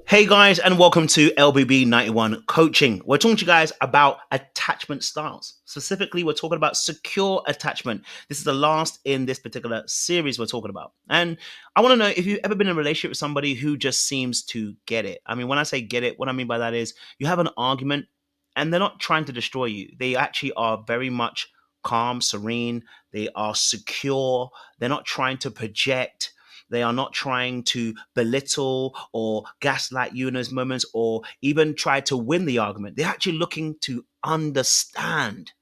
Hey guys, and welcome to LBB 91 Coaching. We're talking to you guys about attachment styles. Specifically, we're talking about secure attachment. This is the last in this particular series we're talking about. And I want to know if you've ever been in a relationship with somebody who just seems to get it. I mean, when I say get it, what I mean by that is you have an argument and they're not trying to destroy you. They actually are very much calm, serene. They are secure. They're not trying to project. They are not trying to belittle or gaslight you in those moments or even try to win the argument. They're actually looking to understand.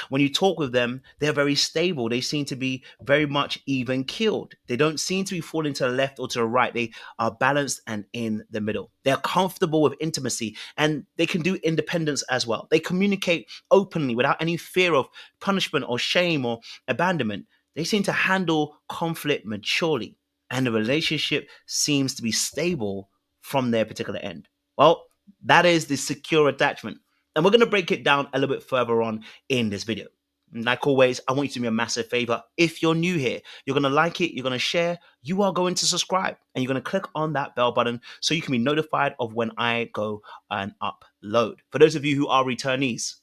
When you talk with them, they're very stable. They seem to be very much even keeled. They don't seem to be falling to the left or to the right. They are balanced and in the middle. They're comfortable with intimacy and they can do independence as well. They communicate openly without any fear of punishment or shame or abandonment. They seem to handle conflict maturely and the relationship seems to be stable from their particular end. Well, that is the secure attachment. And we're going to break it down a little bit further on in this video. Like always, I want you to do me a massive favor. If you're new here, you're going to like it, you're going to share, you are going to subscribe, and you're going to click on that bell button so you can be notified of when I go and upload. For those of you who are returnees,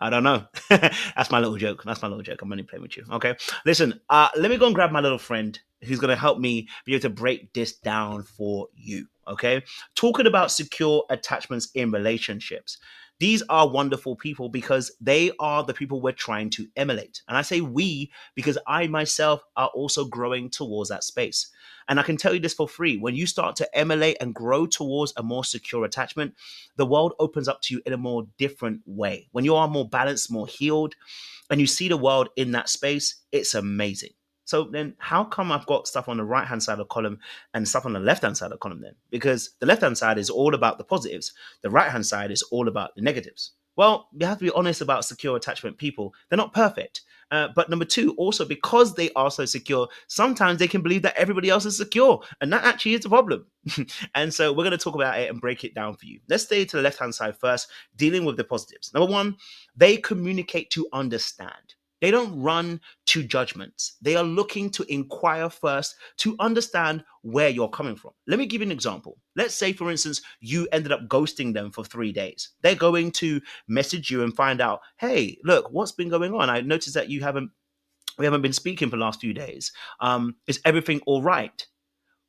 I don't know. That's my little joke. That's my little joke. I'm only playing with you. Okay. Listen, let me go and grab my little friend who's going to help me be able to break this down for you. Okay. Talking about secure attachments in relationships. These are wonderful people because they are the people we're trying to emulate. And I say we because I myself are also growing towards that space. And I can tell you this for free. When you start to emulate and grow towards a more secure attachment, the world opens up to you in a more different way. When you are more balanced, more healed, and you see the world in that space, it's amazing. So then how come I've got stuff on the right hand side of the column and stuff on the left hand side of the column then? Because the left hand side is all about the positives. The right hand side is all about the negatives. Well, you have to be honest about secure attachment people. They're not perfect. But number two, also because they are so secure, sometimes they can believe that everybody else is secure. And that actually is a problem. And so we're going to talk about it and break it down for you. Let's stay to the left hand side first, dealing with the positives. Number one, they communicate to understand. They don't run to judgments. They are looking to inquire first to understand where you're coming from. Let me give you an example. Let's say, for instance, you ended up ghosting them for 3 days. They're going to message you and find out, hey, look, what's been going on? I noticed that we haven't been speaking for the last few days. Is everything all right?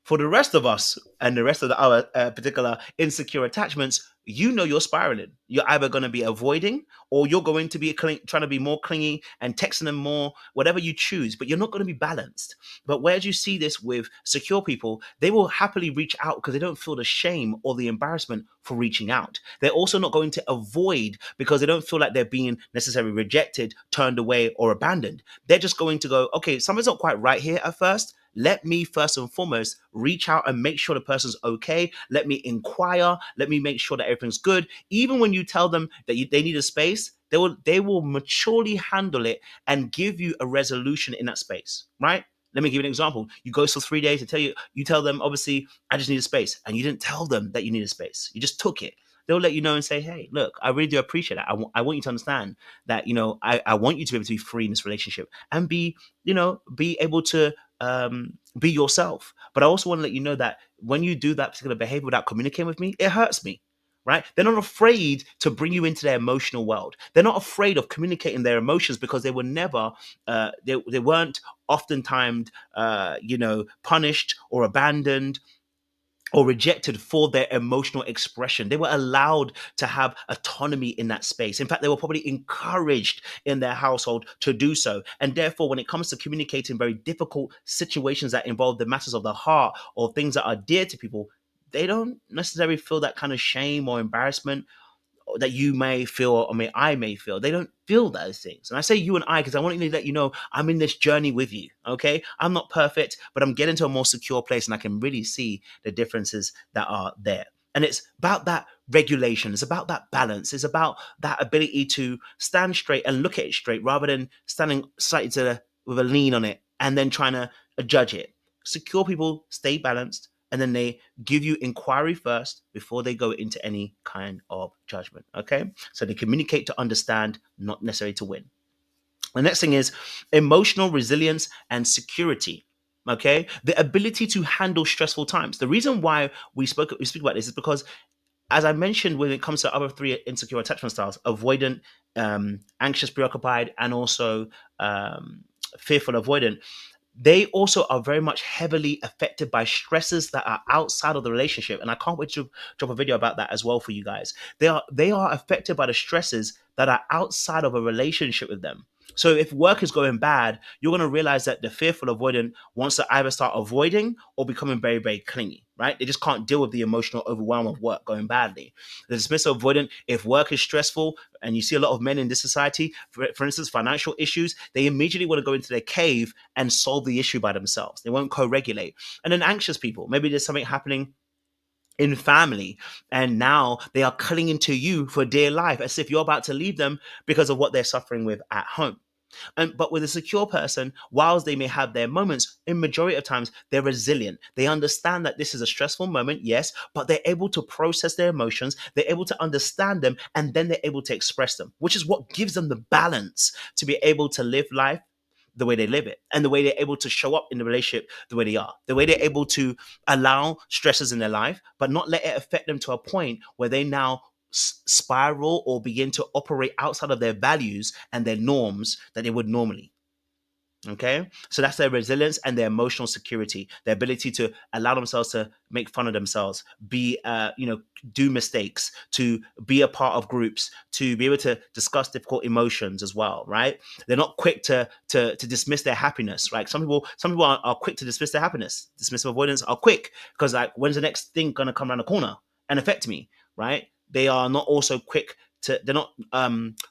For the rest of us and the rest of our particular insecure attachments, you know you're spiraling. You're either going to be avoiding or you're going to be trying to be more clingy and texting them more, whatever you choose, but you're not going to be balanced. But whereas you see this with secure people, they will happily reach out because they don't feel the shame or the embarrassment for reaching out. They're also not going to avoid because they don't feel like they're being necessarily rejected, turned away, or abandoned. They're just going to go, okay, something's not quite right here at first. Let me first and foremost reach out and make sure the person's okay. Let me inquire. Let me make sure that everything's good. Even when you tell them that they need a space, they will maturely handle it and give you a resolution in that space, right? Let me give you an example. You go for 3 days. You tell them, obviously, I just need a space. And you didn't tell them that you need a space. You just took it. They'll let you know and say, hey, look, I really do appreciate that. I want you to understand that, I want you to be able to be free in this relationship and be able to be yourself. But I also want to let you know that when you do that particular behavior without communicating with me, it hurts me. Right? They're not afraid to bring you into their emotional world. They're not afraid of communicating their emotions because they were never, they weren't oftentimes, punished or abandoned or rejected for their emotional expression. They were allowed to have autonomy in that space. In fact, they were probably encouraged in their household to do so. And therefore, when it comes to communicating very difficult situations that involve the matters of the heart or things that are dear to people, they don't necessarily feel that kind of shame or embarrassment that you may feel, or I may feel. They don't feel those things. And I say you and I because I want to let you know I'm in this journey with you. Okay. I'm not perfect, but I'm getting to a more secure place and I can really see the differences that are there. And it's about that regulation. It's about that balance. It's about that ability to stand straight and look at it straight rather than standing slightly with a lean on it and then trying to judge it. Secure people stay balanced and then they give you inquiry first before they go into any kind of judgment. Okay. So they communicate to understand, not necessarily to win. The next thing is emotional resilience and security. Okay, the ability to handle stressful times. The reason why we speak about this is because, as I mentioned, when it comes to other three insecure attachment styles, avoidant, anxious, preoccupied, and also um, fearful, avoidant, they also are very much heavily affected by stresses that are outside of the relationship. And I can't wait to drop a video about that as well for you guys. They are affected by the stresses that are outside of a relationship with them. So if work is going bad, you're going to realize that the fearful avoidant wants to either start avoiding or becoming very, very clingy, right? They just can't deal with the emotional overwhelm of work going badly. The dismissive avoidant, if work is stressful, and you see a lot of men in this society, for instance, financial issues, they immediately want to go into their cave and solve the issue by themselves. They won't co-regulate. And then anxious people, maybe there's something happening in family, and now they are clinging to you for dear life as if you're about to leave them because of what they're suffering with at home. But with a secure person, whilst they may have their moments, in majority of times they're resilient. They understand that this is a stressful moment, yes, but they're able to process their emotions, they're able to understand them, and then they're able to express them, which is what gives them the balance to be able to live life the way they live it, and the way they're able to show up in the relationship the way they are, the way they're able to allow stresses in their life but not let it affect them to a point where they now spiral or begin to operate outside of their values and their norms that they would normally. Okay, so that's their resilience and their emotional security, their ability to allow themselves to make fun of themselves, be do mistakes, to be a part of groups, to be able to discuss difficult emotions as well, right? They're not quick to dismiss their happiness, right? Some people are quick to dismiss their happiness. Dismissive avoidance are quick because, like, when's the next thing gonna come around the corner and affect me, right? They are not also quick they're not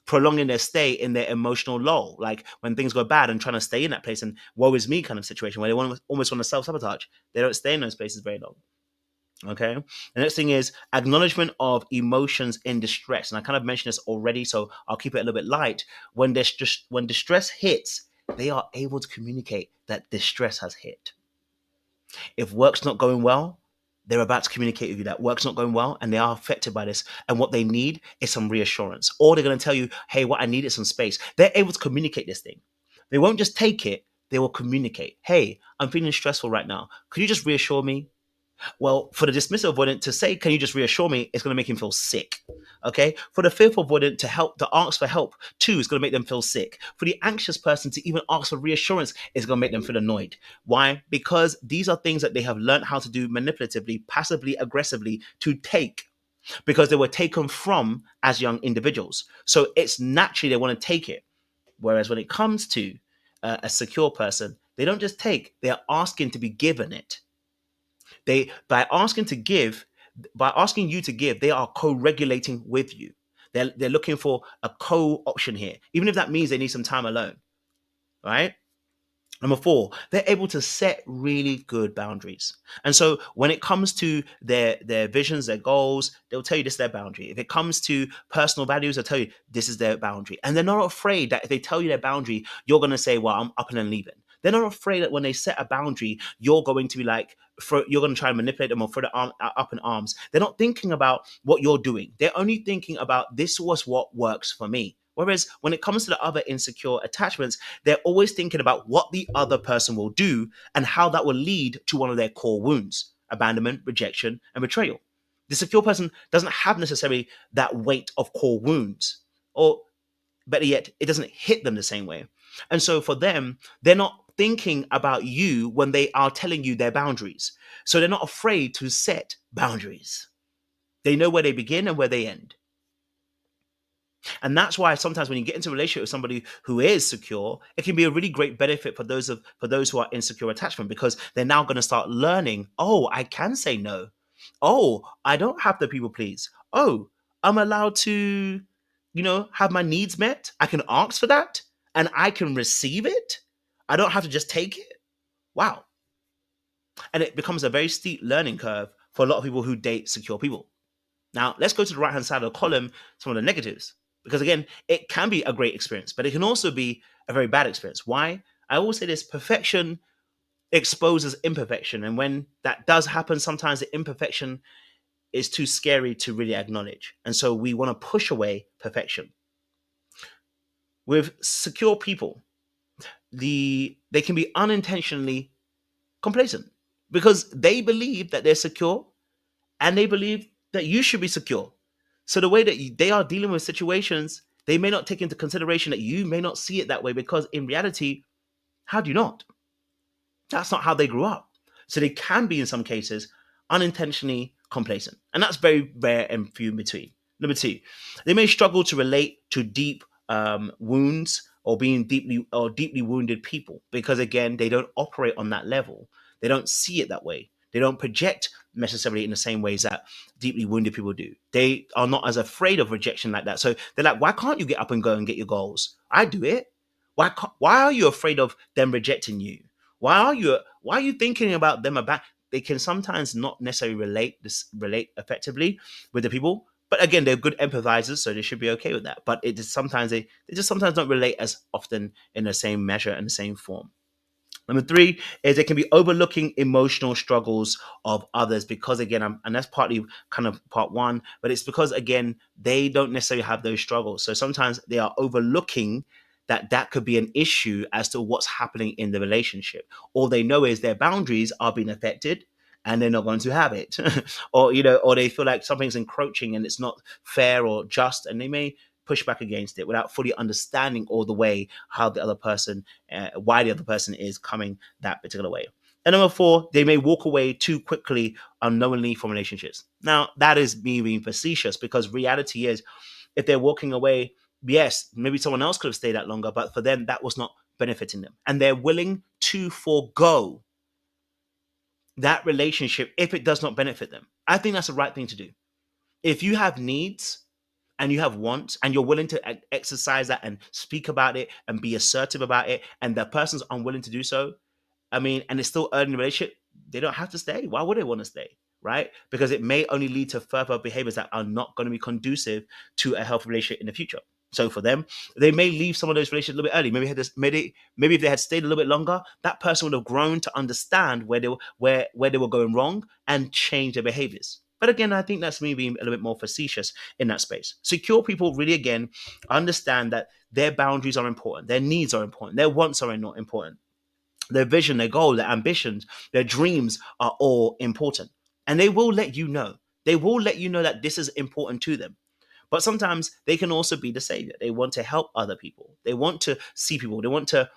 prolonging their stay in their emotional lull, like when things go bad and trying to stay in that place and woe is me kind of situation where they almost want to self-sabotage. They don't stay in those places very long. Okay, the next thing is acknowledgement of emotions in distress, and I kind of mentioned this already, so I'll keep it a little bit light. When distress hits, they are able to communicate that distress has hit. If work's not going well, they're about to communicate with you that work's not going well and they are affected by this. And what they need is some reassurance. Or they're going to tell you, hey, what I need is some space. They're able to communicate this thing. They won't just take it, they will communicate. Hey, I'm feeling stressful right now. Could you just reassure me? Well, for the dismissive avoidant to say, can you just reassure me, it's going to make him feel sick. Okay. For the fearful avoidant to ask for help, too, is going to make them feel sick. For the anxious person to even ask for reassurance is going to make them feel annoyed. Why? Because these are things that they have learned how to do manipulatively, passively, aggressively to take, because they were taken from as young individuals. So it's naturally they want to take it. Whereas when it comes to a secure person, they don't just take, they are asking to be given it. They by asking you to give, they are co-regulating with you. They're looking for a co-option here, even if that means they need some time alone, right? Number four, they're able to set really good boundaries. And so when it comes to their visions, their goals, they'll tell you this is their boundary. If it comes to personal values, they'll tell you this is their boundary. And they're not afraid that if they tell you their boundary, you're going to say, well, I'm up and leaving. They're not afraid that when they set a boundary, you're going to be like, you're going to try and manipulate them or throw the arm up in arms. They're not thinking about what you're doing. They're only thinking about this was what works for me. Whereas when it comes to the other insecure attachments, they're always thinking about what the other person will do and how that will lead to one of their core wounds: abandonment, rejection, and betrayal. The secure person doesn't have necessarily that weight of core wounds, or better yet, it doesn't hit them the same way. And so for them, they're not thinking about you when they are telling you their boundaries. So they're not afraid to set boundaries. They know where they begin and where they end. And that's why sometimes when you get into a relationship with somebody who is secure, it can be a really great benefit for those who are in secure attachment, because they're now going to start learning, oh, I can say no. Oh, I don't have to people please. Oh, I'm allowed to, have my needs met. I can ask for that and I can receive it. I don't have to just take it. Wow. And it becomes a very steep learning curve for a lot of people who date secure people. Now, let's go to the right hand side of the column, some of the negatives. Because again, it can be a great experience, but it can also be a very bad experience. Why? I always say this: perfection exposes imperfection. And when that does happen, sometimes the imperfection is too scary to really acknowledge. And so we want to push away perfection. With secure people, they can be unintentionally complacent because they believe that they're secure and they believe that you should be secure. So the way that they are dealing with situations, they may not take into consideration that you may not see it that way because in reality, how do you not? That's not how they grew up. So they can be, in some cases, unintentionally complacent. And that's very rare and few in between. Number two, they may struggle to relate to deep wounds or being deeply wounded people because, again, they don't operate on that level. They don't see it that way. They don't project necessarily in the same ways that deeply wounded people do. They are not as afraid of rejection like that. So they're like, why can't you get up and go and get your goals? I do it. Why are you afraid of them rejecting you? Why are you thinking about them about they can sometimes not necessarily relate effectively with the people. But again, they're good empathizers, so they should be okay with that. But it is sometimes they just sometimes don't relate as often in the same measure and the same form. Number three is they can be overlooking emotional struggles of others because again, and that's partly kind of part one, but it's because again they don't necessarily have those struggles. So sometimes they are overlooking that could be an issue as to what's happening in the relationship. All they know is their boundaries are being affected, and they're not going to have it, or or they feel like something's encroaching and it's not fair or just, and they may push back against it without fully understanding all the way how the other person why the other person is coming that particular way. And number four, they may walk away too quickly unknowingly from relationships. Now, that is me being facetious because reality is if they're walking away, yes, maybe someone else could have stayed that longer, but for them, that was not benefiting them. And they're willing to forego that relationship if it does not benefit them. I think that's the right thing to do. If you have needs and you have wants and you're willing to exercise that and speak about it and be assertive about it, and the person's unwilling to do so, I mean, and it's still earning the relationship, they don't have to stay. Why would they want to stay? Right? Because it may only lead to further behaviors that are not going to be conducive to a healthy relationship in the future. So for them, they may leave some of those relationships a little bit early. Maybe if they had stayed a little bit longer, that person would have grown to understand where they were going wrong and change their behaviors. But again, I think that's me being a little bit more facetious in that space. Secure people really again understand that their boundaries are important, their needs are important, their wants are not important, their vision, their goal, their ambitions, their dreams are all important. And they will let you know. They will let you know that this is important to them. But sometimes they can also be the savior. They want to help other people. They want to see people. They want to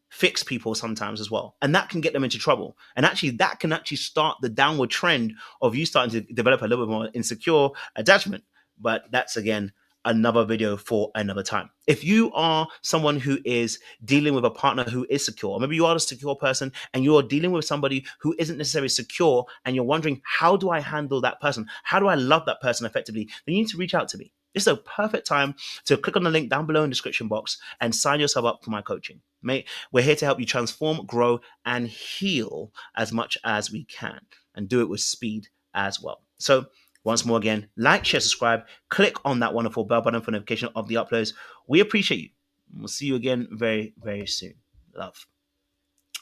fix people sometimes as well. And that can get them into trouble. And actually, that can actually start the downward trend of you starting to develop a little bit more insecure attachment. But that's again another video for another time. If you are someone who is dealing with a partner who is secure, or maybe you are a secure person and you're dealing with somebody who isn't necessarily secure, and you're wondering, how do I handle that person? How do I love that person effectively? Then you need to reach out to me. This is a perfect time to click on the link down below in the description box and sign yourself up for my coaching. Mate, we're here to help you transform, grow, and heal as much as we can, and do it with speed as well. So once more again, like, share, subscribe, click on that wonderful bell button for notification of the uploads. We appreciate you. We'll see you again very, very soon. Love,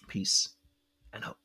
peace, and hope.